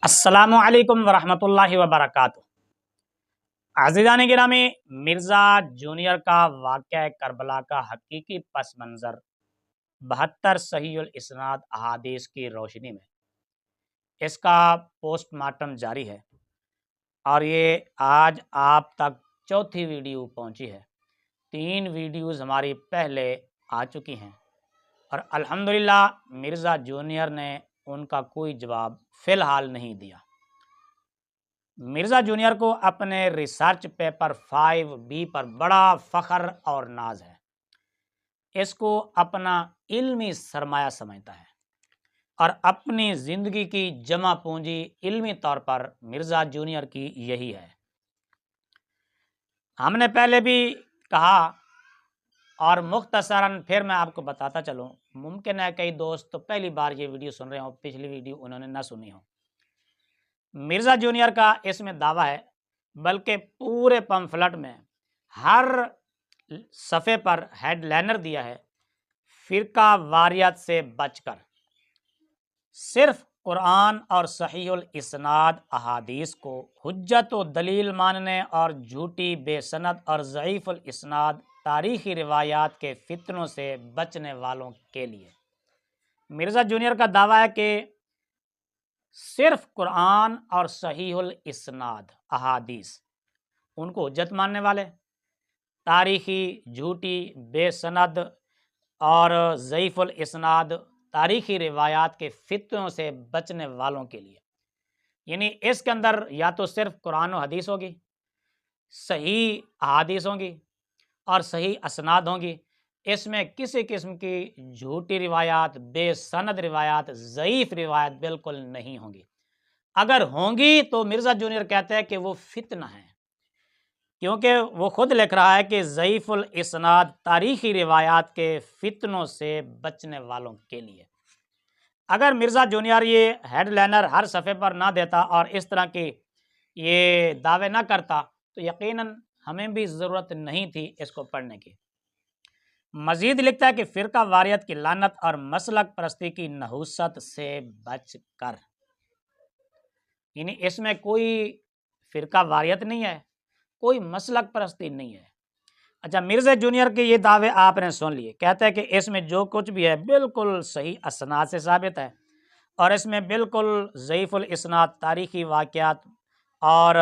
السلام علیکم ورحمۃ اللہ وبرکاتہ۔ عزیزان گرامی، مرزا جونیئر کا واقعہ کربلا کا حقیقی پس منظر 72 صحیح الاسناد احادیث کی روشنی میں اس کا پوسٹ مارٹم جاری ہے اور یہ آج آپ تک چوتھی ویڈیو پہنچی ہے۔ 3 ویڈیوز ہماری پہلے آ چکی ہیں اور الحمدللہ مرزا جونیئر نے ان کا کوئی جواب فی الحال نہیں دیا۔ مرزا جونیئر کو اپنے ریسرچ پیپر 5B پر بڑا فخر اور ناز ہے۔ اس کو اپنا علمی سرمایہ سمجھتا ہے اور اپنی زندگی کی جمع پونجی علمی طور پر مرزا جونیئر کی یہی ہے۔ ہم نے پہلے بھی کہا اور مختصراً پھر میں آپ کو بتاتا چلوں، ممکن ہے کئی دوست تو پہلی بار یہ ویڈیو سن رہے ہوں، پچھلی ویڈیو انہوں نے نہ سنی ہو۔ مرزا جونیئر کا اس میں دعویٰ ہے، بلکہ پورے پمفلٹ میں ہر صفحے پر ہیڈ لائنر دیا ہے، فرقہ واریت سے بچ کر صرف قرآن اور صحیح الاسناد احادیث کو حجت و دلیل ماننے اور جھوٹی بے سند اور ضعیف الاسناد تاریخی روایات کے فتنوں سے بچنے والوں کے لیے۔ مرزا جونیئر کا دعویٰ ہے کہ صرف قرآن اور صحیح الاسناد احادیث ان کو حجت ماننے والے، تاریخی جھوٹی بے سند اور ضعیف الاسناد تاریخی روایات کے فتنوں سے بچنے والوں کے لیے، یعنی اس کے اندر یا تو صرف قرآن و حدیث ہوگی، صحیح احادیث ہوں گی اور صحیح اسناد ہوں گی، اس میں کسی قسم کی جھوٹی روایات، بے سند روایات، ضعیف روایت بالکل نہیں ہوں گی۔ اگر ہوں گی تو مرزا جونیئر کہتے ہیں کہ وہ فتنہ ہے، کیونکہ وہ خود لکھ رہا ہے کہ ضعیف الاسناد تاریخی روایات کے فتنوں سے بچنے والوں کے لیے۔ اگر مرزا جونیئر یہ ہیڈ لائنر ہر صفحے پر نہ دیتا اور اس طرح کی یہ دعوے نہ کرتا تو یقیناً ہمیں بھی ضرورت نہیں تھی اس کو پڑھنے کی۔ مزید لکھتا ہے کہ فرقہ واریت کی لعنت اور مسلک پرستی کی نحوست سے بچ کر، یعنی اس میں کوئی فرقہ واریت نہیں ہے، کوئی مسلک پرستی نہیں ہے۔ اچھا، مرزا جونیئر کے یہ دعوے آپ نے سن لیے، کہتا ہے کہ اس میں جو کچھ بھی ہے بالکل صحیح اسناد سے ثابت ہے اور اس میں بالکل ضعیف الاسناد تاریخی واقعات اور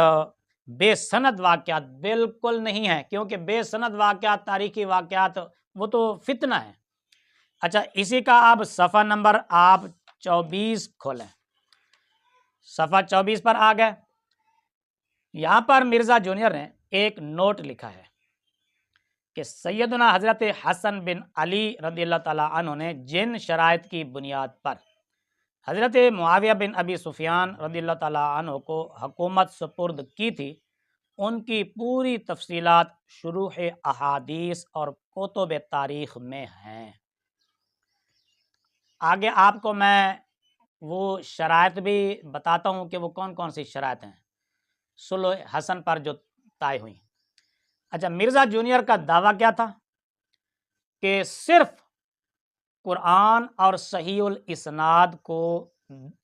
بے سند واقعات بالکل نہیں ہے، کیونکہ بے سند واقعات تاریخی واقعات وہ تو فتنہ ہے۔ اچھا، اسی کا آپ صفحہ نمبر 24 کھولیں، صفحہ 24 پر آ گئے۔ یہاں پر مرزا جونیئر نے ایک نوٹ لکھا ہے کہ سیدنا حضرت حسن بن علی رضی اللہ تعالیٰ عنہ نے جن شرائط کی بنیاد پر حضرت معاویہ بن ابی سفیان رضی اللہ تعالیٰ عنہ کو حکومت سپرد کی تھی، ان کی پوری تفصیلات شروح احادیث اور کتب تاریخ میں ہیں۔ آگے آپ کو میں وہ شرائط بھی بتاتا ہوں کہ وہ کون کون سی شرائط ہیں صلح حسن پر جو طے ہوئی۔ اچھا، مرزا جونیئر کا دعویٰ کیا تھا کہ صرف قرآن اور صحیح الاسناد کو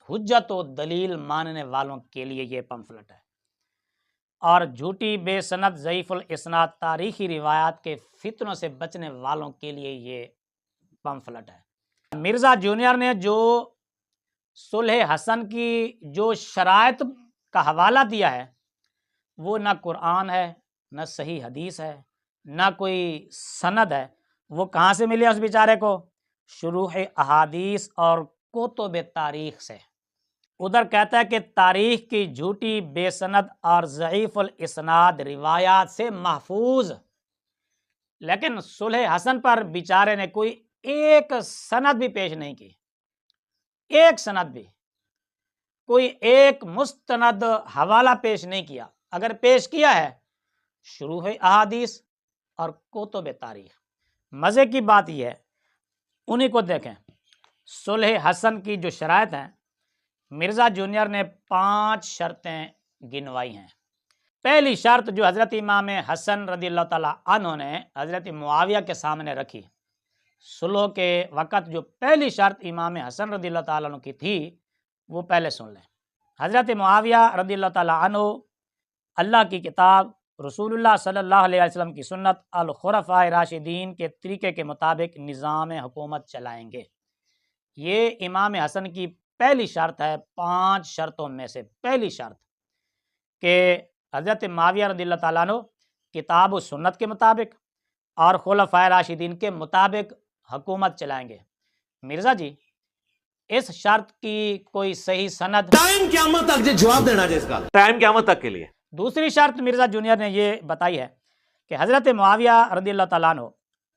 حجت و دلیل ماننے والوں کے لیے یہ پمفلٹ ہے اور جھوٹی بے سند ضعیف الاسناد تاریخی روایات کے فتنوں سے بچنے والوں کے لیے یہ پمفلٹ ہے۔ مرزا جونیئر نے جو صلح حسن کی جو شرائط کا حوالہ دیا ہے وہ نہ قرآن ہے، نہ صحیح حدیث ہے، نہ کوئی سند ہے۔ وہ کہاں سے ملی اس بیچارے کو؟ شروح احادیث اور کتب تاریخ سے۔ ادھر کہتا ہے کہ تاریخ کی جھوٹی بے سند اور ضعیف الاسناد روایات سے محفوظ، لیکن صلح حسن پر بیچارے نے کوئی ایک سند بھی پیش نہیں کی، ایک سند بھی، کوئی ایک مستند حوالہ پیش نہیں کیا۔ اگر پیش کیا ہے شروح احادیث اور کتب تاریخ۔ مزے کی بات یہ ہے، انہی کو دیکھیں، صلح حسن کی جو شرائط ہیں مرزا جونیئر نے 5 شرطیں گنوائی ہیں۔ پہلی شرط جو حضرت امام حسن رضی اللہ تعالیٰ عنہ نے حضرت معاویہ کے سامنے رکھی صلح کے وقت، جو پہلی شرط امام حسن رضی اللہ تعالیٰ عنہ کی تھی وہ پہلے سن لیں۔ حضرت معاویہ رضی اللہ تعالیٰ عنہ اللہ کی کتاب، رسول اللہ صلی اللہ علیہ وسلم کی سنت، الخلفاء راشدین کے طریقے کے مطابق نظام حکومت چلائیں گے۔ یہ امام حسن کی پہلی شرط ہے، 5 شرطوں میں سے پہلی شرط کہ حضرت معاویہ رضی اللہ تعالیٰ عنہ کتاب و سنت کے مطابق اور خلفاء راشدین کے مطابق حکومت چلائیں گے۔ مرزا جی، اس شرط کی کوئی صحیح سند ٹائم قیامت تک جواب دینا جس کا ٹائم قیامت تک کے لیے۔ دوسری شرط مرزا جونیئر نے یہ بتائی ہے کہ حضرت معاویہ رضی اللہ تعالیٰ عنہ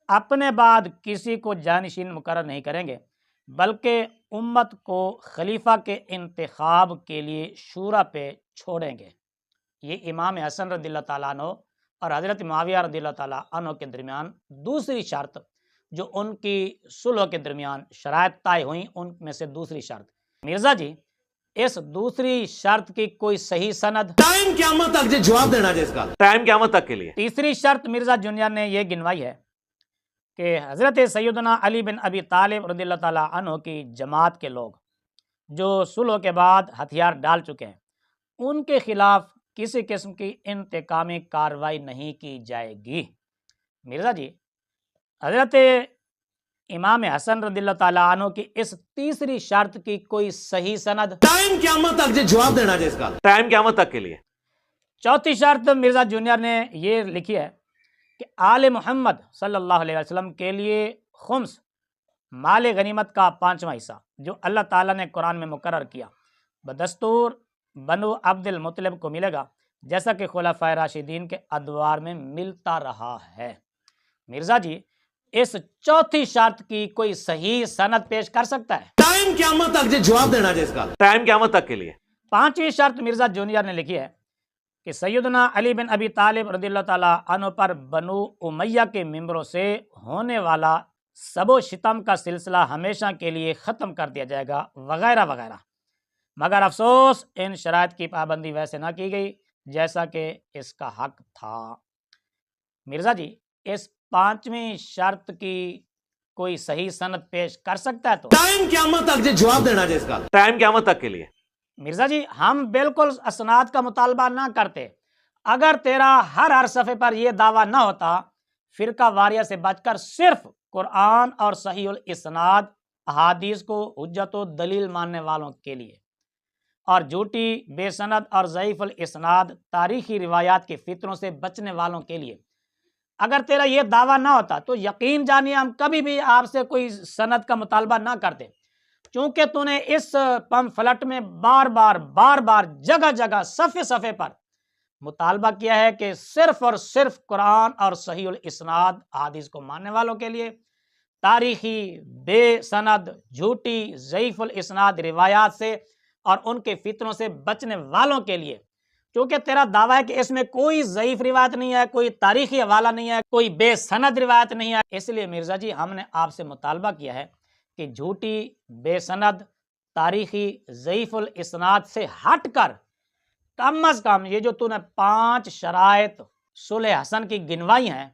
اپنے بعد کسی کو جانشین مقرر نہیں کریں گے، بلکہ امت کو خلیفہ کے انتخاب کے لیے شورا پہ چھوڑیں گے۔ یہ امام حسن رضی اللہ تعالیٰ عنہ اور حضرت معاویہ رضی اللہ تعالیٰ عنہ کے درمیان دوسری شرط، جو ان کی صلح کے درمیان شرائط طے ہوئیں، ان میں سے دوسری شرط۔ مرزا جی، اس دوسری شرط کی کوئی صحیح سند ٹائم قیامت تک جواب دینا جس کا ٹائم قیامت تک کے لیے۔ تیسری شرط مرزا جونیئر نے یہ گنوائی ہے کہ حضرت سیدنا علی بن ابی طالب رضی اللہ تعالیٰ عنہ کی جماعت کے لوگ جو صلح کے بعد ہتھیار ڈال چکے ہیں، ان کے خلاف کسی قسم کی انتقامی کارروائی نہیں کی جائے گی۔ مرزا جی، حضرت امام حسن رضی اللہ تعالیٰ عنہ کی اس تیسری شرط کی کوئی صحیح سند ٹائم قیامت تک جواب دینا جس کا ٹائم قیامت تک کے لیے۔ چوتھی شرط مرزا جونیئر نے یہ لکھی ہے کہ آل محمد صلی اللہ علیہ وسلم کے لیے خمس مال غنیمت کا 5واں حصہ جو اللہ تعالیٰ نے قرآن میں مقرر کیا، بدستور بنو عبد المطلب کو ملے گا، جیسا کہ خلفائے راشدین کے ادوار میں ملتا رہا ہے۔ مرزا جی، اس چوتھی شرط کی کوئی صحیح سند پیش کر سکتا ہے؟ ٹائم قیامت تک جواب دینا جس کا ٹائم قیامت تک کے لیے۔ پانچویں شرط مرزا جونیئر نے لکھی ہے کہ سیدنا علی بن ابی طالب رضی اللہ تعالیٰ عنہ پر بنو امیہ کے ممبروں سے ہونے والا سب و شتم کا سلسلہ ہمیشہ کے لیے ختم کر دیا جائے گا، وغیرہ وغیرہ۔ مگر افسوس ان شرائط کی پابندی ویسے نہ کی گئی جیسا کہ اس کا حق تھا۔ مرزا جی، اس پانچویں شرط کی کوئی صحیح سند پیش کر سکتا ہے تو؟ ٹائم قیامت تک جواب دینا جس کا ٹائم قیامت تک کے لیے۔ مرزا جی، ہم بالکل اسناد کا مطالبہ نہ کرتے، اگر تیرا ہر صفحے پر یہ دعویٰ نہ ہوتا، فرقہ واریہ سے بچ کر صرف قرآن اور صحیح الاسناد احادیث کو حجت و دلیل ماننے والوں کے لیے اور جھوٹی بے سند اور ضعیف الاسناد تاریخی روایات کے فتنوں سے بچنے والوں کے لیے اگر تیرا یہ دعویٰ نہ ہوتا تو یقین جانیے ہم کبھی بھی آپ سے کوئی سند کا مطالبہ نہ کرتے، چونکہ تو نے اس پمفلٹ میں بار بار جگہ جگہ صفحے صفحے پر مطالبہ کیا ہے کہ صرف اور صرف قرآن اور صحیح الاسناد احادیث کو ماننے والوں کے لیے، تاریخی بے سند جھوٹی ضعیف الاسناد روایات سے اور ان کے فتنوں سے بچنے والوں کے لیے، کیونکہ تیرا دعویٰ ہے کہ اس میں کوئی ضعیف روایت نہیں ہے، کوئی تاریخی حوالہ نہیں ہے، کوئی بے سند روایت نہیں ہے۔ اس لیے مرزا جی، ہم نے آپ سے مطالبہ کیا ہے کہ جھوٹی بے سند تاریخی ضعیف الاسناد سے ہٹ کر کم از کم یہ جو تو نے 5 شرائط صلح حسن کی گنوائی ہیں،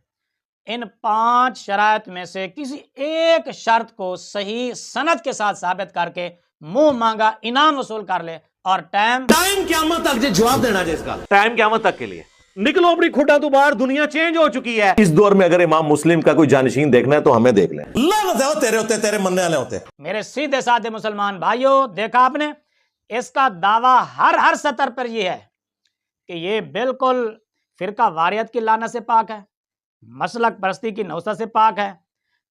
ان 5 شرائط میں سے کسی ایک شرط کو صحیح سند کے ساتھ ثابت کر کے منہ مانگا انعام وصول کر لے، اور ٹائم قیامت تک جواب دینا جس کا ٹائم قیامت تک کے لیے۔ نکلو اپنی کھڈا تو باہر، دنیا چینج ہو چکی ہے۔ اس دور میں اگر امام مسلم کا کوئی جانشین دیکھنا ہے تو ہمیں دیکھ لیں، لعنت ہے تیرے ہوتے، تیرے مننے والے ہوتے۔ میرے سیدھے سادے مسلمان بھائیوں، دیکھا آپ نے، اس کا دعویٰ ہر سطر پر یہ ہے کہ یہ بالکل فرقہ واریت کی لعنت سے پاک ہے، مسلک پرستی کی نوست سے پاک ہے،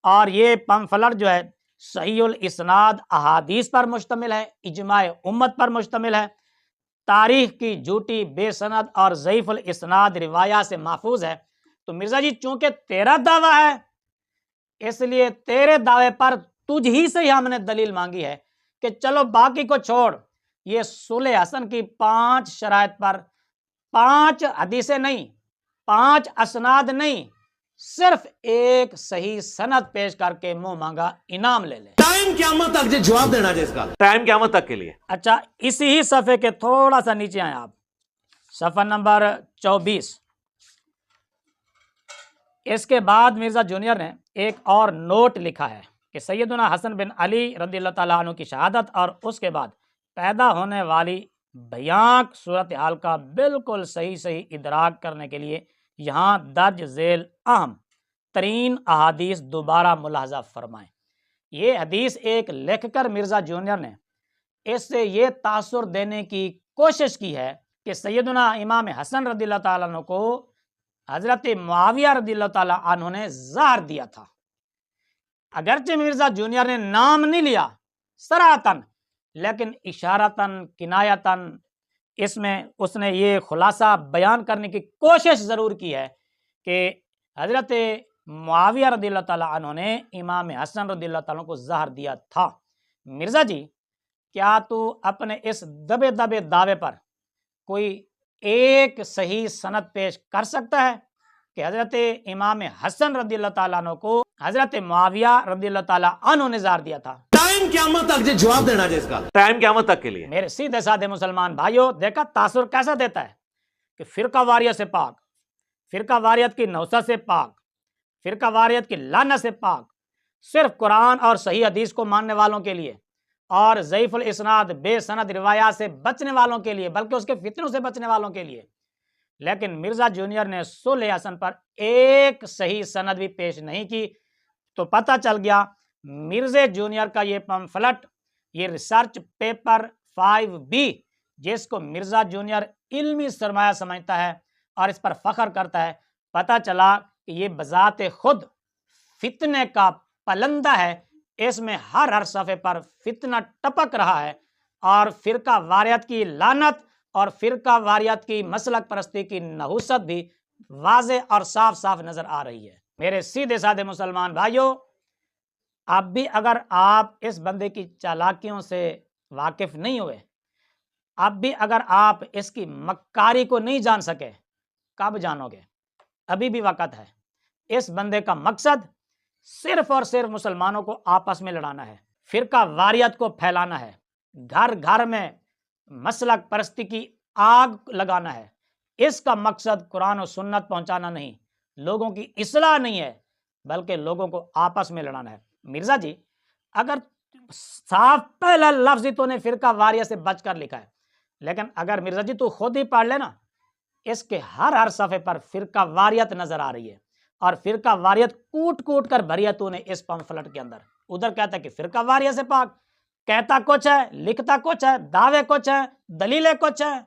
اور یہ پمفلٹ جو ہے صحیح الاسناد احادیث پر مشتمل ہے، اجماع امت پر مشتمل ہے، تاریخ کی جھوٹی بے سند اور ضعیف الاسناد روایات سے محفوظ ہے۔ تو مرزا جی، چونکہ تیرا دعویٰ ہے، اس لیے تیرے دعوے پر تجھ ہی سے ہی ہم نے دلیل مانگی ہے کہ چلو باقی کو چھوڑ، یہ صلح حسن کی 5 شرائط پر 5 حدیثیں نہیں، 5 اسناد نہیں، صرف ایک صحیح سند پیش کر کے منہ مانگا انعام لے لے۔ ٹائم قیامت تک جواب دینا جس کا ٹائم قیامت تک کے لیے۔ اچھا، اسی ہی صفحے کے تھوڑا سا نیچے آئیں آپ، صفحہ نمبر 24۔ اس کے بعد مرزا جونیئر نے ایک اور نوٹ لکھا ہے کہ سیدنا حسن بن علی رضی اللہ تعالیٰ عنہ کی شہادت اور اس کے بعد پیدا ہونے والی بیان صورتحال کا بالکل صحیح ادراک کرنے کے لیے یہاں درج ذیل اہم ترین احادیث دوبارہ ملاحظہ فرمائیں۔ یہ حدیث ایک لکھ کر مرزا جونیئر نے اس سے یہ تاثر دینے کی کوشش کی ہے کہ سیدنا امام حسن رضی اللہ تعالیٰ عنہ کو حضرت معاویہ رضی اللہ تعالیٰ عنہ نے زہر دیا تھا۔ اگرچہ مرزا جونیئر نے نام نہیں لیا صراحتاً، لیکن اشارتاً کنایتاً اس میں اس نے یہ خلاصہ بیان کرنے کی کوشش ضرور کی ہے کہ حضرت معاویہ رضی اللہ تعالیٰ عنہ نے امام حسن رضی اللہ تعالیٰ عنہ کو زہر دیا تھا۔ مرزا جی، کیا تو اپنے اس دبے دعوے پر کوئی ایک صحیح سند پیش کر سکتا ہے کہ حضرت امام حسن رضی اللہ تعالیٰ عنہ کو حضرت معاویہ رضی اللہ تعالیٰ عنہ نے زہر دیا تھا؟ ٹائم قیامت تک جو جواب دینا ہے اس کا، ٹائم قیامت تک کے لیے۔ میرے سیدھے سادے مسلمان بھائیوں، دیکھا تاثر کیسا دیتا ہے کہ فرقہ واریت سے پاک، فرقہ واریت کی نوست سے پاک، فرقہ واریت کی لعنت سے پاک، صرف قرآن اور صحیح حدیث کو ماننے والوں کے لیے اور ضعیف الاسناد بے سند روایات سے بچنے والوں کے لیے، بلکہ اس کے فتنوں سے بچنے والوں کے لیے۔ لیکن مرزا جونیئر نے صلح حسن پر ایک صحیح سند بھی پیش نہیں کی، تو پتہ چل گیا مرزا جونیئر کا یہ پمفلٹ، یہ ریسرچ پیپر 5B، جس کو مرزا جونیئر علمی سرمایہ سمجھتا ہے اور اس پر فخر کرتا ہے، پتہ چلا کہ یہ بذات خود فتنے کا پلندہ ہے۔ اس میں ہر صفحے پر فتنہ ٹپک رہا ہے اور فرقہ واریت کی لعنت اور فرقہ واریت کی مسلک پرستی کی نحوست بھی واضح اور صاف نظر آ رہی ہے۔ میرے سیدھے سادے مسلمان بھائیوں، اب بھی اگر آپ اس بندے کی چالاکیوں سے واقف نہیں ہوئے، اب بھی اگر آپ اس کی مکاری کو نہیں جان سکے، کب جانو گے؟ ابھی بھی وقت ہے۔ اس بندے کا مقصد صرف اور صرف مسلمانوں کو آپس میں لڑانا ہے، فرقہ واریت کو پھیلانا ہے، گھر گھر میں مسلک پرستی کی آگ لگانا ہے۔ اس کا مقصد قرآن و سنت پہنچانا نہیں، لوگوں کی اصلاح نہیں ہے، بلکہ لوگوں کو آپس میں لڑانا ہے۔ مرزا جی، اگر صاف پہلا لفظ ہی تو نے فرقہ واریت سے بچ کر لکھا ہے، لیکن اگر مرزا جی تو خود ہی پڑھ لینا، اس کے ہر صفحے پر فرقہ واریت نظر آ رہی ہے، اور فرقہ واریت کوٹ کوٹ کر بھری ہے تو نے اس پمفلٹ کے اندر۔ ادھر کہتا ہے کہ فرقہ واریت سے پاک، کہتا کچھ ہے، لکھتا کچھ ہے، دعوے کچھ ہے، دلیلیں کچھ ہیں،